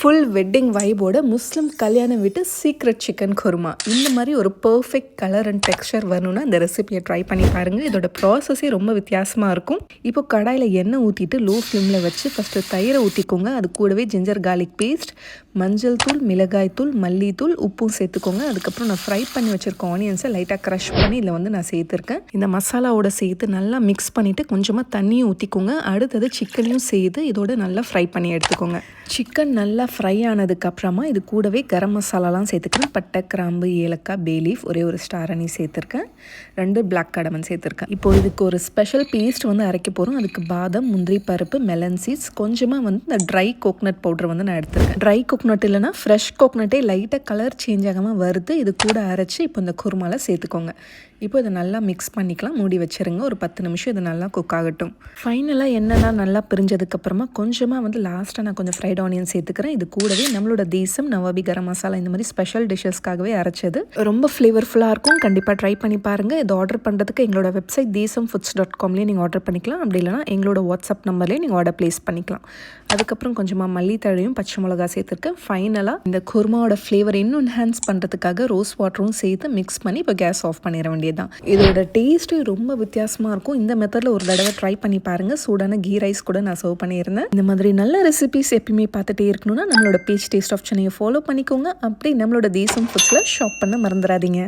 Full wedding வைபோட முஸ்லிம் கல்யாண வீட்டு secret chicken kurma. இந்த மாதிரி ஒரு பர்ஃபெக்ட் கலர் அண்ட் டெக்ஸ்சர் வரணும்னா இந்த ரெசிபியை ட்ரை பண்ணி பாருங்கள். இதோட ப்ராசஸே ரொம்ப வித்தியாசமாக இருக்கும். இப்போ கடாயில் எண்ணெய் ஊற்றிட்டு லோ ஃப்ளேமில் வச்சு ஃபஸ்ட்டு தயிரை ஊற்றிக்கோங்க. அது கூடவே ஜிஞ்சர் கார்லிக் பேஸ்ட், மஞ்சள் தூள், மிளகாய் தூள், மல்லித்தூள், உப்பும் சேர்த்துக்கோங்க. அதுக்கப்புறம் நான் ஃப்ரை பண்ணி வச்சுருக்க ஆனியன்ஸை லைட்டாக க்ரஷ் பண்ணி இதில் நான் சேர்த்துருக்கேன். இந்த மசாலாவோட சேர்த்து நல்லா மிக்ஸ் பண்ணிவிட்டு கொஞ்சமாக தண்ணியும் ஊற்றிக்கோங்க. அடுத்தது சிக்கனையும் சேர்த்து இதோட நல்லா ஃப்ரை பண்ணி எடுத்துக்கோங்க. சிக்கன் நல்லா ஃப்ரை ஆனதுக்கப்புறமா இது கூடவே கரம் மசாலாலாம் சேர்த்துக்கிறேன். பட்டை, கிராம்பு, ஏலக்காய், பேலீஃப், ஒரே ஒரு ஸ்டார் அனி சேர்த்துருக்கேன். 2 பிளாக் கடமன் சேர்த்துருக்கேன். இப்போது இதுக்கு ஒரு ஸ்பெஷல் பேஸ்ட் அரைக்க போகிறோம். அதுக்கு பாதாம், முந்திரி பருப்பு, மெலன் சீட்ஸ், கொஞ்சமாக இந்த ட்ரை கோக்னட் பவுடர் நான் எடுத்துருக்கேன். ட்ரை கோக்னட் இல்லைனா ஃப்ரெஷ் கோக்னட்டே லைட்டாக கலர் சேஞ்ச் ஆகாமல் வறுத்து இது கூட அரைச்சி இப்போ இந்த குருமாவில் சேர்த்துக்கோங்க. இப்போ இதை நல்லா மிக்ஸ் பண்ணிக்கலாம். மூடி வச்சுருங்க. ஒரு 10 நிமிஷம் இது நல்லா குக் ஆகட்டும். ஃபைனலாக எண்ணெய்லாம் நல்லா பிரிஞ்சதுக்கப்புறமா கொஞ்சமாக லாஸ்ட்டாக நான் கொஞ்சம் ஃப்ரைட் ஆனியன் சேர்த்துக்கிறேன். இது கூடவே நம்மளோட தேசம் நவாபி கரம் மசாலா, இந்த மாதிரி ஸ்பெஷல் டிஷ்ஷஸ்க்காகவே அரைச்சது. ரொம்ப ஃப்ளேவர்ஃபுல்லாக இருக்கும். கண்டிப்பாக ட்ரை பண்ணி பாருங்கள். இது ஆர்டர் பண்ணுறதுக்கு எங்களோட வெப்சைட் desamfoods.comலேயே நீங்கள் ஆர்டர் பண்ணிக்கலாம். அப்படி இல்லைனா எங்களோட வாட்ஸ்அப் நம்பர்லேயே நீங்கள் ஆர்டர் ப்ளேஸ் பண்ணிக்கலாம். அதுக்கப்புறம் கொஞ்சமாக மல்லித்தழையும் பச்சை மிளகா சேர்த்துருக்கேன். ஃபைனலாக இந்த குருமாவோட ஃப்ளேவர் இன்னும் என்ஹான்ஸ் பண்ணுறதுக்காக ரோஸ் வாட்டரும் சேர்த்து மிக்ஸ் பண்ணி இப்போ கேஸ் ஆஃப் பண்ணிட வேண்டியது தான். இதோட டேஸ்ட்டு ரொம்ப வித்தியாசமாக இருக்கும். இந்த மெத்தடில் ஒரு தடவை ட்ரை பண்ணி பாருங்கள். சூடான கீ ரைஸ் கூட நான் சர்வ் பண்ணியிருந்தேன். இந்த மாதிரி நல்ல ரெசிபிஸ் எப்பயுமே பார்த்துட்டே இருக்கணும்னா நம்மளோட பேஜ் டேஸ்ட் ஆஃப் சென்னையை ஃபாலோ பண்ணிக்கோங்க. அப்படி நம்மளோட தேசம் ஃபுட்ஸில் ஷாப் பண்ண மறந்துடாதீங்க.